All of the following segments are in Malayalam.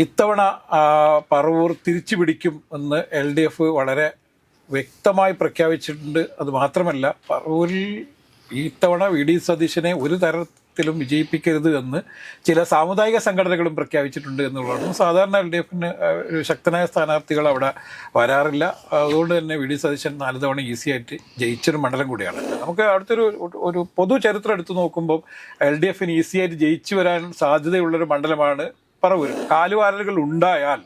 ഇത്തവണ പറവൂർ തിരിച്ചു പിടിക്കും എന്ന് LDF വളരെ വ്യക്തമായി പ്രഖ്യാപിച്ചിട്ടുണ്ട്. അത് മാത്രമല്ല, പറവൂരിൽ ഇത്തവണ VD സതീശനെ ഒരു തരത്തിലും വിജയിപ്പിക്കരുത് എന്ന് ചില സാമുദായിക സംഘടനകളും പ്രഖ്യാപിച്ചിട്ടുണ്ട് എന്നുള്ളതാണ്. സാധാരണ LDFന് ഒരു ശക്തനായ സ്ഥാനാർത്ഥികൾ അവിടെ വരാറില്ല. അതുകൊണ്ട് തന്നെ VD സതീശൻ 4 തവണ ഈസിയായിട്ട് ജയിച്ചൊരു മണ്ഡലം കൂടിയാണ്. നമുക്ക് അടുത്തൊരു പൊതു ചരിത്രം എടുത്തു നോക്കുമ്പോൾ LDFന് ഈസിയായിട്ട് ജയിച്ചു വരാൻ സാധ്യതയുള്ളൊരു മണ്ഡലമാണ് പറവൂർ. കാലുവാരലുകൾ ഉണ്ടായാൽ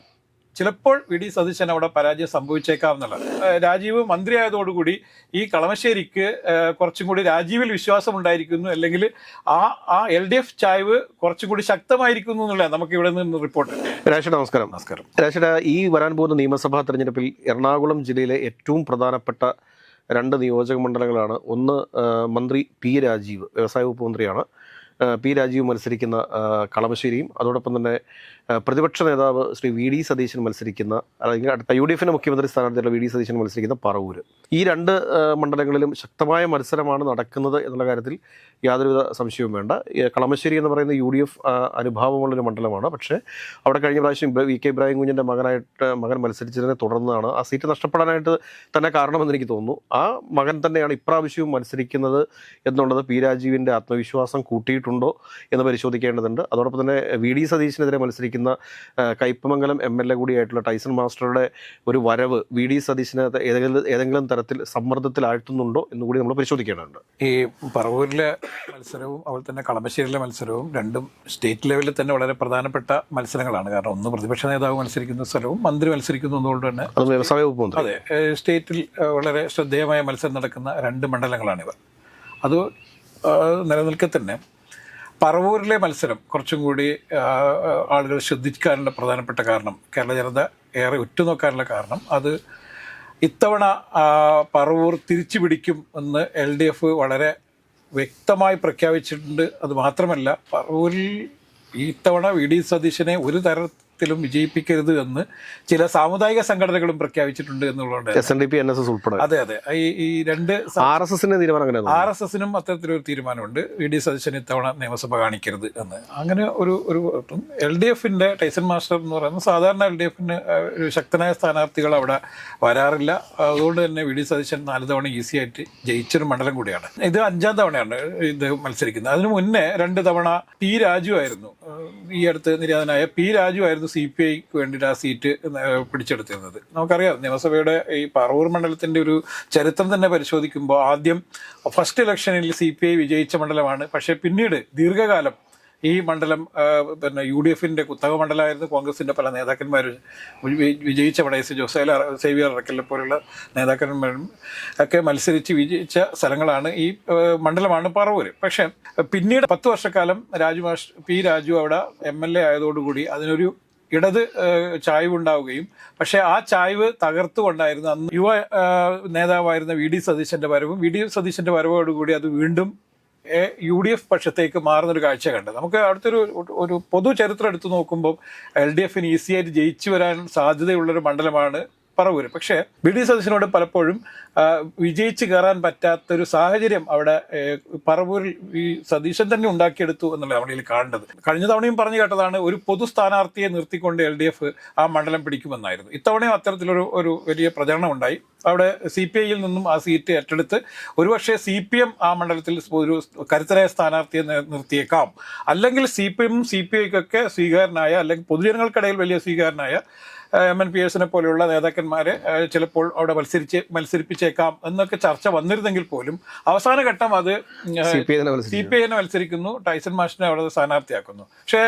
ചിലപ്പോൾ VD സതീശൻ അവിടെ പരാജയം സംഭവിച്ചേക്കാം എന്നുള്ളത്. രാജീവ് മന്ത്രിയായതോടുകൂടി ഈ കളമശ്ശേരിക്ക് കുറച്ചും കൂടി രാജീവിൽ വിശ്വാസം ഉണ്ടായിരിക്കുന്നു, അല്ലെങ്കിൽ ആ LDF ചായ്വ് കുറച്ചും കൂടി ശക്തമായിരിക്കുന്നു എന്നുള്ള നമുക്ക് ഇവിടെ നിന്ന് റിപ്പോർട്ട്. രാജേഷ് നമസ്കാരം. രാജേഷ്, ഈ വരാൻ പോകുന്ന നിയമസഭാ തെരഞ്ഞെടുപ്പിൽ എറണാകുളം ജില്ലയിലെ ഏറ്റവും പ്രധാനപ്പെട്ട 2 നിയോജക മണ്ഡലങ്ങളാണ്. ഒന്ന് മന്ത്രി P രാജീവ്, വ്യവസായ വകുപ്പ് മന്ത്രിയാണ്. P രാജീവ് മത്സരിക്കുന്ന കളമശ്ശേരിയും, അതോടൊപ്പം തന്നെ പ്രതിപക്ഷ നേതാവ് ശ്രീ VD സതീശൻ മത്സരിക്കുന്ന, അല്ലെങ്കിൽ അടുത്ത UDFന്റെ മുഖ്യമന്ത്രി സ്ഥാനാർത്ഥിയുള്ള VD സതീശൻ മത്സരിക്കുന്ന പറവൂർ. ഈ 2 മണ്ഡലങ്ങളിലും ശക്തമായ മത്സരമാണ് നടക്കുന്നത് എന്നുള്ള കാര്യത്തിൽ യാതൊരുവിധ സംശയവും വേണ്ട. കളമശ്ശേരി എന്ന് പറയുന്ന UDF അനുഭാവമുള്ളൊരു മണ്ഡലമാണ്. പക്ഷേ അവിടെ കഴിഞ്ഞ പ്രാവശ്യം VK ഇബ്രാഹിം കുഞ്ഞിൻ്റെ മകൻ മത്സരിച്ചതിനെ തുടർന്നാണ് ആ സീറ്റ് നഷ്ടപ്പെടാനായിട്ട് തന്നെ കാരണമെന്ന് എനിക്ക് തോന്നുന്നു. ആ മകൻ തന്നെയാണ് ഇപ്രാവശ്യവും മത്സരിക്കുന്നത് എന്നുള്ളത് P രാജീവിൻ്റെ ആത്മവിശ്വാസം കൂട്ടിയിട്ടുണ്ടോ എന്ന് പരിശോധിക്കേണ്ടതുണ്ട്. അതോടൊപ്പം തന്നെ VD സതീശനെതിരെ മത്സരിക്കുന്ന കയ്പമംഗലം MLA കൂടിയായിട്ടുള്ള ടൈസൺ മാസ്റ്ററുടെ ഒരു വരവ് VD സതീശനെ ഏതെങ്കിലും തരത്തിൽ സമ്മർദ്ദത്തിലാഴ്ത്തുന്നുണ്ടോ എന്നുകൂടി നമ്മൾ പരിശോധിക്കേണ്ടതുണ്ട്. ഈ പറവൂരിലെ മത്സരവും അതുപോലെ തന്നെ കളമശ്ശേരിയിലെ മത്സരവും രണ്ടും സ്റ്റേറ്റ് ലെവലിൽ തന്നെ വളരെ പ്രധാനപ്പെട്ട മത്സരങ്ങളാണ്. കാരണം ഒന്ന് പ്രതിപക്ഷ നേതാവ് മത്സരിക്കുന്ന സ്ഥലവും മന്ത്രി മത്സരിക്കുന്നതുകൊണ്ട് തന്നെ അത് വ്യവസായ വകുപ്പ് മന്ത്രി. അതെ, സ്റ്റേറ്റിൽ വളരെ ശ്രദ്ധേയമായ മത്സരം നടക്കുന്ന 2 മണ്ഡലങ്ങളാണിവ. അത് നിലനിൽക്കെ തന്നെ പറവൂരിലെ മത്സരം കുറച്ചും കൂടി ആളുകൾ ശ്രദ്ധിക്കാനുള്ള പ്രധാനപ്പെട്ട കാരണം, കേരള ജനത ഏറെ ഉറ്റുനോക്കാനുള്ള കാരണം, അത് ഇത്തവണ പറവൂർ തിരിച്ചു പിടിക്കും എന്ന് LDF വളരെ വ്യക്തമായി പ്രഖ്യാപിച്ചിട്ടുണ്ട്. അത് മാത്രമല്ല, പറവൂരിൽ ഇത്തവണ VD സതീശനെ ഒരു തരത്തിലും വിജയിപ്പിക്കരുത് എന്ന് ചില സാമുദായിക സംഘടനകളും പ്രഖ്യാപിച്ചിട്ടുണ്ട് എന്നുള്ളതുകൊണ്ട് SNDP NSS ഉൾപ്പെടെ. അതെ, ഈ 2 RSSനും അത്തരത്തിലൊരു തീരുമാനമുണ്ട്. VD സതീശൻ ഇത്തവണ നിയമസഭ കാണിക്കരുത് എന്ന്. അങ്ങനെ ഒരു LDFന്റെ ടൈസൺ മാസ്റ്റർ എന്ന് പറയുന്നത് സാധാരണ LDFന് ഒരു ശക്തനായ സ്ഥാനാർത്ഥികൾ അവിടെ വരാറില്ല. അതുകൊണ്ട് തന്നെ VD സതീശൻ 4 തവണ ഈസിയായിട്ട് ജയിച്ചൊരു മണ്ഡലം കൂടിയാണ്. ഇത് 5ാം തവണയാണ് ഇത് മത്സരിക്കുന്നത്. അതിനു മുന്നേ 2 തവണ P രാജു ആയിരുന്നു, ഈ അടുത്ത് നിര്യാതനായ P രാജു ആയിരുന്നു CPIക്ക് വേണ്ടിയിട്ട് ആ സീറ്റ് പിടിച്ചെടുത്തിരുന്നത്. നമുക്കറിയാം, നിയമസഭയുടെ ഈ പറവൂർ മണ്ഡലത്തിൻ്റെ ഒരു ചരിത്രം തന്നെ പരിശോധിക്കുമ്പോൾ ആദ്യം ഫസ്റ്റ് ഇലക്ഷനിൽ CPI വിജയിച്ച മണ്ഡലമാണ്. പക്ഷേ പിന്നീട് ദീർഘകാലം ഈ മണ്ഡലം പിന്നെ UDFന്റെ കുത്തക മണ്ഡലമായിരുന്നു. കോൺഗ്രസിൻ്റെ പല നേതാക്കന്മാരും വിജയിച്ച പടയസ് ജോസേല സേവിയർ അറക്കലിനെ പോലുള്ള നേതാക്കന്മാരും ഒക്കെ മത്സരിച്ച് വിജയിച്ച സ്ഥലങ്ങളാണ് ഈ മണ്ഡലമാണ് പറവൂർ. പക്ഷേ പിന്നീട് 10 വർഷക്കാലം P രാജു അവിടെ MLA ആയതോടുകൂടി അതിനൊരു ഇടത് ചായ്വ് ഉണ്ടാവുകയും, പക്ഷേ ആ ചായ്വ് തകർത്തുകൊണ്ടായിരുന്നു അന്ന് യുവ നേതാവായിരുന്ന VD സതീശൻ്റെ വരവും. VD സതീശൻ്റെ വരവോടുകൂടി അത് വീണ്ടും UDF പക്ഷത്തേക്ക് മാറുന്നൊരു കാഴ്ച കണ്ട്. നമുക്ക് അടുത്തൊരു പൊതു ചരിത്രം എടുത്തു നോക്കുമ്പോൾ LDFന് ഈസിയായിട്ട് ജയിച്ചു വരാൻ സാധ്യതയുള്ളൊരു മണ്ഡലമാണ് പറവൂർ. പക്ഷേ VD സതീശനോട് പലപ്പോഴും വിജയിച്ച് കയറാൻ പറ്റാത്തൊരു സാഹചര്യം അവിടെ പറവൂരിൽ ഈ സതീശൻ തന്നെ ഉണ്ടാക്കിയെടുത്തു എന്നുള്ള നമ്മളിൽ കാണേണ്ടത്. കഴിഞ്ഞ തവണയും പറഞ്ഞു കേട്ടതാണ്, ഒരു പൊതു സ്ഥാനാർത്ഥിയെ നിർത്തിക്കൊണ്ട് LDF ആ മണ്ഡലം പിടിക്കുമെന്നായിരുന്നു. ഇത്തവണയും അത്തരത്തിലൊരു വലിയ പ്രചരണം ഉണ്ടായി. അവിടെ CPIയിൽ നിന്നും ആ സീറ്റ് ഏറ്റെടുത്ത് ഒരുപക്ഷെ CPM ആ മണ്ഡലത്തിൽ ഒരു കരുത്തരായ സ്ഥാനാർത്ഥിയെ നിർത്തിയേക്കാം. അല്ലെങ്കിൽ CPIക്കൊക്കെ സ്വീകാരനായ, അല്ലെങ്കിൽ പൊതുജനങ്ങൾക്കിടയിൽ വലിയ സ്വീകാരനായ MNPSനെ പോലെയുള്ള നേതാക്കന്മാരെ ചിലപ്പോൾ അവിടെ മത്സരിപ്പിച്ചേക്കാം എന്നൊക്കെ ചർച്ച വന്നിരുന്നെങ്കിൽ പോലും അവസാന ഘട്ടം അത് CPI മത്സരിക്കുന്നു, ടൈസൺ മാഷിനെ അവിടെ സ്ഥാനാർത്ഥിയാക്കുന്നു. പക്ഷേ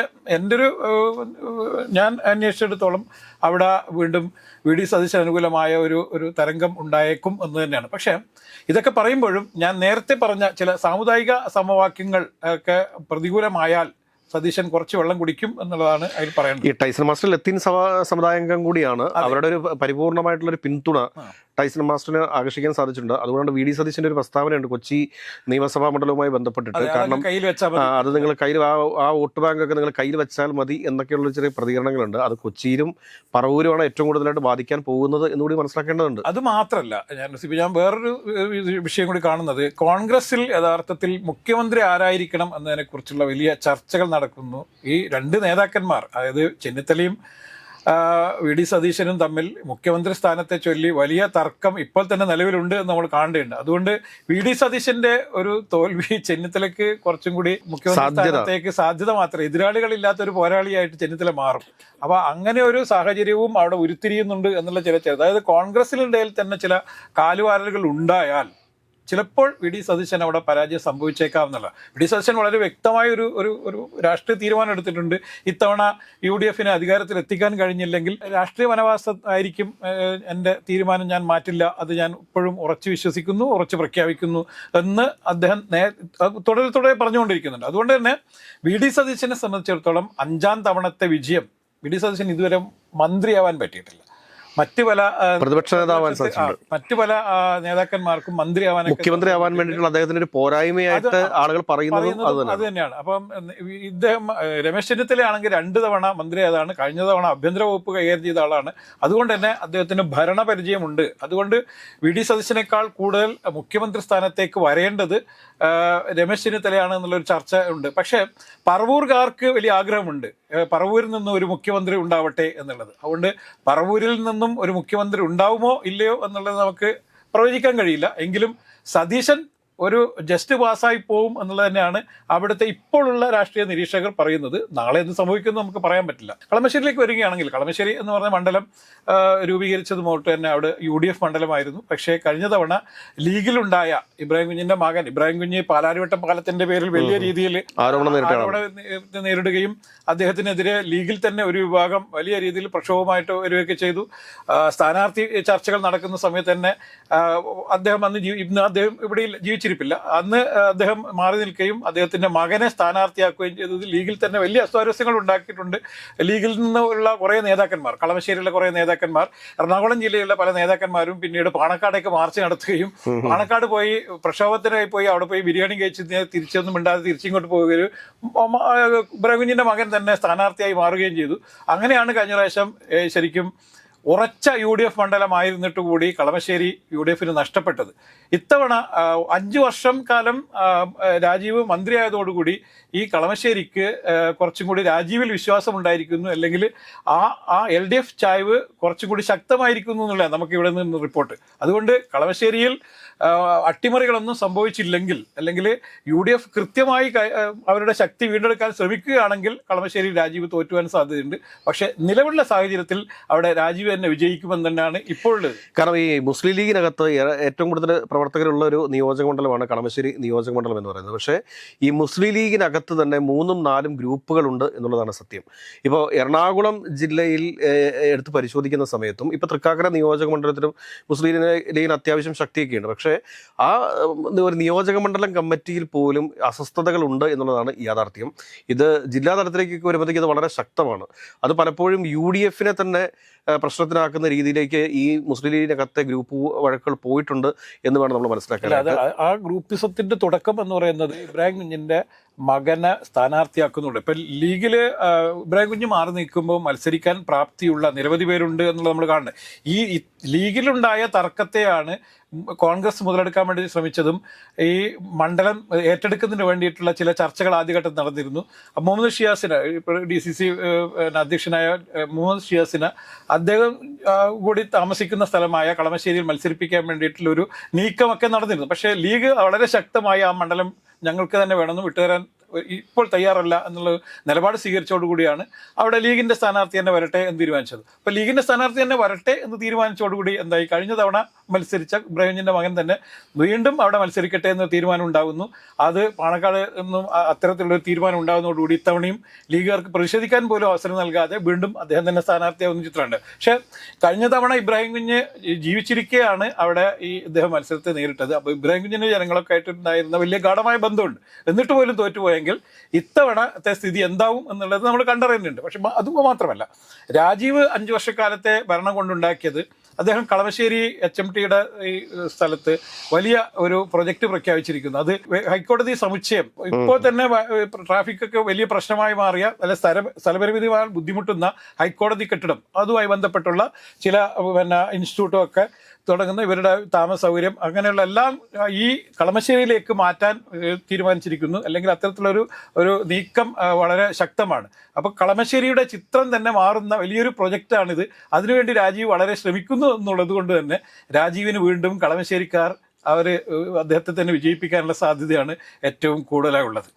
ഞാൻ അന്വേഷിച്ചിടത്തോളം അവിടെ വീണ്ടും VD സതീശൻ അനുകൂലമായ ഒരു തരംഗം ഉണ്ടായേക്കും എന്ന് തന്നെയാണ്. പക്ഷേ ഇതൊക്കെ പറയുമ്പോഴും ഞാൻ നേരത്തെ പറഞ്ഞ ചില സാമുദായിക സമവാക്യങ്ങൾ ഒക്കെ പ്രതികൂലമായാൽ സതീശൻ കുറച്ച് വെള്ളം കുടിക്കും എന്നുള്ളതാണ് അതിൽ പറയുന്നത്. ഈ ടൈസൺ മാസ്റ്റർ ലത്തീൻ സമുദായാംഗം കൂടിയാണ്. അവരുടെ ഒരു പരിപൂർണമായിട്ടുള്ളൊരു പിന്തുണ ടൈസൺ മാസ്റ്ററിനെ ആകർഷിക്കാൻ സാധിച്ചിട്ടുണ്ട്. അതുകൊണ്ട് വി ഡി സതീശൻ്റെ ഒരു പ്രസ്താവനയുണ്ട് കൊച്ചി നിയമസഭാ മണ്ഡലവുമായി ബന്ധപ്പെട്ടിട്ട്. കാരണം അത് നിങ്ങൾ കയ്യിൽ ആ വോട്ട് ബാങ്കൊക്കെ നിങ്ങൾ കയ്യിൽ വെച്ചാൽ മതി എന്നൊക്കെയുള്ള ചെറിയ പ്രതികരണങ്ങളുണ്ട്. അത് കൊച്ചിയിലും പറവൂരുമാണ് ഏറ്റവും കൂടുതലായിട്ട് ബാധിക്കാൻ പോകുന്നത് എന്നുകൂടി മനസ്സിലാക്കേണ്ടതുണ്ട്. അത് മാത്രമല്ല, ഞാൻ വേറൊരു വിഷയം കൂടി കാണുന്നത്, കോൺഗ്രസിൽ യഥാർത്ഥത്തിൽ മുഖ്യമന്ത്രി ആരായിരിക്കണം എന്നതിനെ കുറിച്ചുള്ള വലിയ ചർച്ചകൾ നടക്കുന്നു. ഈ രണ്ട് നേതാക്കന്മാർ, അതായത് ചെന്നിത്തലയും വി ഡി സതീശനും തമ്മിൽ മുഖ്യമന്ത്രി സ്ഥാനത്തെ ചൊല്ലി വലിയ തർക്കം ഇപ്പോൾ തന്നെ നിലവിലുണ്ട് എന്ന് നമ്മൾ കാണേണ്ടതുണ്ട്. അതുകൊണ്ട് വി ഡി സതീശന്റെ ഒരു തോൽവി ചെന്നിത്തലയ്ക്ക് കുറച്ചും കൂടി മുഖ്യമന്ത്രി സ്ഥാനത്തേക്ക് സാധ്യത മാത്രമേ, എതിരാളികളില്ലാത്ത ഒരു പോരാളിയായിട്ട് ചെന്നിത്തല മാറും. അപ്പൊ അങ്ങനെ ഒരു സാഹചര്യവും അവിടെ ഉരുത്തിരിയുന്നുണ്ട് എന്നുള്ള അതായത് കോൺഗ്രസിനിടയിൽ തന്നെ ചില കാലുവാരലുകൾ ഉണ്ടായാൽ ചിലപ്പോൾ വി ഡി സതീശൻ അവിടെ പരാജയം സംഭവിച്ചേക്കാം എന്നുള്ള. വി ഡി സതീശൻ വളരെ വ്യക്തമായ ഒരു രാഷ്ട്രീയ തീരുമാനം എടുത്തിട്ടുണ്ട്. ഇത്തവണ UDF അധികാരത്തിൽ എത്തിക്കാൻ കഴിഞ്ഞില്ലെങ്കിൽ രാഷ്ട്രീയ വനവാസം ആയിരിക്കും എൻ്റെ തീരുമാനം, ഞാൻ മാറ്റില്ല, അത് ഞാൻ ഇപ്പോഴും ഉറച്ചു വിശ്വസിക്കുന്നു, ഉറച്ചു പ്രഖ്യാപിക്കുന്നു എന്ന് അദ്ദേഹം തുടരെ പറഞ്ഞുകൊണ്ടിരിക്കുന്നുണ്ട്. അതുകൊണ്ട് തന്നെ വി ഡി സതീശനെ സംബന്ധിച്ചിടത്തോളം 5ാം തവണത്തെ വിജയം, വി ഡി സതീശൻ ഇതുവരെ മന്ത്രിയാവാൻ പറ്റിയിട്ടില്ല. മറ്റു പല പ്രതിപക്ഷ നേതാവാൻ മറ്റു പല നേതാക്കന്മാർക്കും മന്ത്രിയാവാൻ, മുഖ്യമന്ത്രി ആവാൻ വേണ്ടിയിട്ടുള്ള അദ്ദേഹത്തിന്റെ ഒരു പോരായ്മയായിട്ട് ആളുകൾ പറയുന്നത് അത് തന്നെയാണ്. അപ്പം ഇദ്ദേഹം രമേശ് ചെന്നിത്തലയാണെങ്കിൽ 2 തവണ മന്ത്രിയായതാണ്, കഴിഞ്ഞ തവണ ആഭ്യന്തര വകുപ്പ് കൈകാര്യം ചെയ്ത ആളാണ്. അതുകൊണ്ട് തന്നെ അദ്ദേഹത്തിന് ഭരണപരിചയമുണ്ട്. അതുകൊണ്ട് വി ഡി സതീശനേക്കാൾ കൂടുതൽ മുഖ്യമന്ത്രി സ്ഥാനത്തേക്ക് വരേണ്ടത് രമേശ് ചെന്നിത്തലയാണ് എന്നുള്ളൊരു ചർച്ച ഉണ്ട്. പക്ഷേ പറവൂർകാർക്ക് വലിയ ആഗ്രഹമുണ്ട് പറവൂരിൽ നിന്നും ഒരു മുഖ്യമന്ത്രി ഉണ്ടാവട്ടെ എന്നുള്ളത്. അതുകൊണ്ട് പറവൂരിൽ നിന്നും ഒരു മുഖ്യമന്ത്രി ഉണ്ടാവുമോ ഇല്ലയോ എന്നുള്ളത് നമുക്ക് പ്രവചിക്കാൻ കഴിയില്ല. എങ്കിലും സതീശൻ ഒരു ജസ്റ്റ് പാസ്സായി പോവും എന്നുള്ളത് തന്നെയാണ് അവിടുത്തെ ഇപ്പോഴുള്ള രാഷ്ട്രീയ നിരീക്ഷകർ പറയുന്നത്. നാളെ എന്ത് സംഭവിക്കുമെന്ന് നമുക്ക് പറയാൻ പറ്റില്ല. കളമശ്ശേരിയിലേക്ക് വരികയാണെങ്കിൽ, കളമശ്ശേരി എന്ന് പറഞ്ഞ മണ്ഡലം രൂപീകരിച്ചത് മുതൽ തന്നെ അവിടെ UDF മണ്ഡലമായിരുന്നു. പക്ഷേ കഴിഞ്ഞ തവണ ലീഗിലുണ്ടായ ഇബ്രാഹിം കുഞ്ഞിന്റെ മകൻ ഇബ്രാഹിം കുഞ്ഞ് പാലാരിവട്ടം പാലത്തിന്റെ പേരിൽ വലിയ രീതിയിൽ ആരോപണം നേരിടുകയും അദ്ദേഹത്തിനെതിരെ ലീഗിൽ തന്നെ ഒരു വിഭാഗം വലിയ രീതിയിൽ പ്രക്ഷോഭമായിട്ട് വരികയൊക്കെ ചെയ്തു. സ്ഥാനാർത്ഥി ചർച്ചകൾ നടക്കുന്ന സമയത്ത് തന്നെ അദ്ദേഹം ഇന്ന് അദ്ദേഹം ഇവിടെ ജീവിച്ചിരിപ്പില്ല. അന്ന് അദ്ദേഹം മാറി നിൽക്കുകയും അദ്ദേഹത്തിന്റെ മകനെ സ്ഥാനാർത്ഥിയാക്കുകയും ചെയ്തത് ലീഗിൽ തന്നെ വലിയ അസ്വാരസ്യങ്ങൾ ഉണ്ടാക്കിയിട്ടുണ്ട്. ലീഗിൽ നിന്നുള്ള കുറേ നേതാക്കന്മാർ, കളമശ്ശേരിയിലെ കുറേ നേതാക്കന്മാർ, എറണാകുളം ജില്ലയിലെ പല നേതാക്കന്മാരും പിന്നീട് പാണക്കാടേക്ക് മാർച്ച് നടത്തുകയും പാണക്കാട് പോയി പ്രക്ഷോഭത്തിനായി പോയി അവിടെ പോയി ബിരിയാണി കഴിച്ച് തിരിച്ചൊന്നും മിണ്ടാതെ തിരിച്ചിങ്ങോട്ട് പോവുകയും ഇബ്രാഹിം കുഞ്ഞിന്റെ മകൻ തന്നെ സ്ഥാനാർത്ഥിയായി മാറുകയും ചെയ്തു. അങ്ങനെയാണ് കഴിഞ്ഞ പ്രാവശ്യം ശരിക്കും ഉറച്ച UDF മണ്ഡലമായിരുന്നിട്ട് കൂടി കളമശ്ശേരി UDF നഷ്ടപ്പെട്ടത്. ഇത്തവണ 5 വർഷം കാലം രാജീവ് മന്ത്രിയായതോടുകൂടി ഈ കളമശ്ശേരിക്ക് കുറച്ചും കൂടി രാജീവിൽ വിശ്വാസം ഉണ്ടായിരിക്കുന്നു, അല്ലെങ്കിൽ ആ LDF ചായ്വ് കുറച്ചും കൂടി ശക്തമായിരിക്കുന്നു എന്നുള്ള നമുക്ക് ഇവിടെ നിന്ന് റിപ്പോർട്ട്. അതുകൊണ്ട് കളമശ്ശേരിയിൽ അട്ടിമറികളൊന്നും സംഭവിച്ചില്ലെങ്കിൽ, അല്ലെങ്കിൽ UDF കൃത്യമായി അവരുടെ ശക്തി വീണ്ടെടുക്കാൻ ശ്രമിക്കുകയാണെങ്കിൽ കളമശ്ശേരി രാജീവ് തോറ്റുവാൻ സാധ്യതയുണ്ട്. പക്ഷേ നിലവിലുള്ള സാഹചര്യത്തിൽ അവിടെ രാജീവ് തന്നെ വിജയിക്കുമെന്ന് തന്നെയാണ് ഇപ്പോഴുള്ളത്. കാരണം ഈ മുസ്ലിം ലീഗിനകത്ത് ഏറ്റവും കൂടുതൽ പ്രവർത്തകരുള്ള ഒരു നിയോജക മണ്ഡലമാണ് കളമശ്ശേരി നിയോജക മണ്ഡലം എന്ന് പറയുന്നത്. പക്ഷേ ഈ മുസ്ലിം ലീഗിനകത്ത് തന്നെ 3ഉം 4ഉം ഗ്രൂപ്പുകളുണ്ട് എന്നുള്ളതാണ് സത്യം. ഇപ്പോൾ എറണാകുളം ജില്ലയിൽ എടുത്ത് പരിശോധിക്കുന്ന സമയത്തും ഇപ്പോൾ തൃക്കാക്കര നിയോജക മണ്ഡലത്തിലും മുസ്ലിം ലീഗിന് അത്യാവശ്യം ശക്തിയൊക്കെയുണ്ട്. പക്ഷേ ആ ഒരു നിയോജക മണ്ഡലം കമ്മിറ്റിയിൽ പോലും അസ്വസ്ഥതകളുണ്ട് എന്നുള്ളതാണ് യാഥാർത്ഥ്യം. ഇത് ജില്ലാ തലത്തിലേക്ക് വരുമ്പോഴത്തേക്ക് ഇത് വളരെ ശക്തമാണ്. അത് പലപ്പോഴും UDF തന്നെ പ്രശ്നത്തിനാക്കുന്ന രീതിയിലേക്ക് ഈ മുസ്ലിം ലീഗിനകത്തെ ഗ്രൂപ്പ് വഴക്കുകൾ പോയിട്ടുണ്ട് എന്ന് വേണം നമ്മൾ മനസ്സിലാക്കാൻ. ആ ഗ്രൂപ്പിസത്തിന്റെ തുടക്കം എന്ന് പറയുന്നത് ഇബ്രാഹിം കുഞ്ഞിന്റെ മകനെ സ്ഥാനാർത്ഥിയാക്കുന്നുണ്ട്. ഇപ്പം ലീഗില് ഇബ്രാഹിം കുഞ്ഞ് മാറി നിൽക്കുമ്പോൾ മത്സരിക്കാൻ പ്രാപ്തിയുള്ള നിരവധി പേരുണ്ട് എന്നുള്ളത് നമ്മൾ കാണുന്നത്. ഈ ലീഗിലുണ്ടായ തർക്കത്തെയാണ് കോൺഗ്രസ് മുതലെടുക്കാൻ വേണ്ടി ശ്രമിച്ചതും ഈ മണ്ഡലം ഏറ്റെടുക്കുന്നതിന് വേണ്ടിയിട്ടുള്ള ചില ചർച്ചകൾ ആദ്യഘട്ടത്തിൽ നടന്നിരുന്നു. മുഹമ്മദ് ഷിയാസിന്, ഇപ്പോൾ DCC അധ്യക്ഷനായ മുഹമ്മദ് ഷിയാസിന് അദ്ദേഹം കൂടി താമസിക്കുന്ന സ്ഥലമായ കളമശ്ശേരിയിൽ മത്സരിപ്പിക്കാൻ വേണ്ടിയിട്ടുള്ള ഒരു നീക്കമൊക്കെ നടന്നിരുന്നു. പക്ഷേ ലീഗ് വളരെ ശക്തമായി ആ മണ്ഡലം ഞങ്ങൾക്ക് തന്നെ വേണമെന്ന് വിട്ടുതരാൻ ഇപ്പോൾ തയ്യാറല്ല എന്നുള്ള നിലപാട് സ്വീകരിച്ചോടുകൂടിയാണ് അവിടെ ലീഗിന്റെ സ്ഥാനാർത്ഥി തന്നെ വരട്ടെ എന്ന് തീരുമാനിച്ചത്. അപ്പോൾ ലീഗിന്റെ സ്ഥാനാർത്ഥി തന്നെ വരട്ടെ എന്ന് തീരുമാനിച്ചോടുകൂടി എന്തായി, കഴിഞ്ഞ തവണ മത്സരിച്ച ഇബ്രാഹിമിന്റെ മകൻ തന്നെ വീണ്ടും അവിടെ മത്സരിക്കട്ടെ എന്ന തീരുമാനം ഉണ്ടാകുന്നു. അത് പാണക്കാട് എന്നും അത്തരത്തിലുള്ള തീരുമാനം ഉണ്ടാകുന്നതോടുകൂടി ഇത്തവണയും ലീഗുകാർക്ക് പ്രതിഷേധിക്കാൻ പോലും അവസരം നൽകാതെ വീണ്ടും അദ്ദേഹം തന്നെ സ്ഥാനാർത്ഥിയാവുന്ന ചിത്രമുണ്ട്. പക്ഷെ കഴിഞ്ഞ തവണ ഇബ്രാഹിം കുഞ്ഞ് ജീവിച്ചിരിക്കെയാണ് അവിടെ ഇദ്ദേഹം മത്സരത്തെ നേരിട്ടത്. അപ്പോൾ ഇബ്രാഹിം കുഞ്ഞിന് ജനങ്ങളൊക്കെ ആയിട്ടുണ്ടായിരുന്ന വലിയ ഗാഢമായ ബന്ധമുണ്ട്. എന്നിട്ട് പോലും തോറ്റുപോയ പോയെങ്കിൽ ഇത്തവണത്തെ സ്ഥിതി എന്താവും എന്നുള്ളത് നമ്മൾ കണ്ടറിയുന്നുണ്ട്. പക്ഷെ അതുമാത്രമല്ല, രാജീവ് 5 വർഷക്കാലത്തെ ഭരണം കൊണ്ടുണ്ടാക്കിയത്, അദ്ദേഹം കളമശ്ശേരി HMTയുടെ ഈ സ്ഥലത്ത് വലിയ ഒരു പ്രൊജക്ട് പ്രഖ്യാപിച്ചിരിക്കുന്നു. അത് ഹൈക്കോടതി സമുച്ചയം, ഇപ്പോൾ തന്നെ ട്രാഫിക് ഒക്കെ വലിയ പ്രശ്നമായി മാറിയ, അല്ലെ സ്ഥലപരിമിതി ബുദ്ധിമുട്ടുന്ന ഹൈക്കോടതി കെട്ടിടം, അതുമായി ബന്ധപ്പെട്ടുള്ള ചില ഇൻസ്റ്റിറ്റ്യൂട്ടും ഒക്കെ തുടങ്ങുന്ന ഇവരുടെ താമസ സൗകര്യം, അങ്ങനെയുള്ള എല്ലാം ഈ കളമശ്ശേരിയിലേക്ക് മാറ്റാൻ തീരുമാനിച്ചിരിക്കുന്നു. അല്ലെങ്കിൽ അത്തരത്തിലൊരു നീക്കം വളരെ ശക്തമാണ്. അപ്പോൾ കളമശ്ശേരിയുടെ ചിത്രം തന്നെ മാറുന്ന വലിയൊരു പ്രൊജക്റ്റാണിത്. അതിനുവേണ്ടി രാജീവ് വളരെ ശ്രമിക്കുന്നു എന്നുള്ളത് കൊണ്ട് തന്നെ രാജീവിന് വീണ്ടും കളമശ്ശേരിക്കാർ അദ്ദേഹത്തെ തന്നെ വിജയിപ്പിക്കാനുള്ള സാധ്യതയാണ് ഏറ്റവും കൂടുതലായുള്ളത്.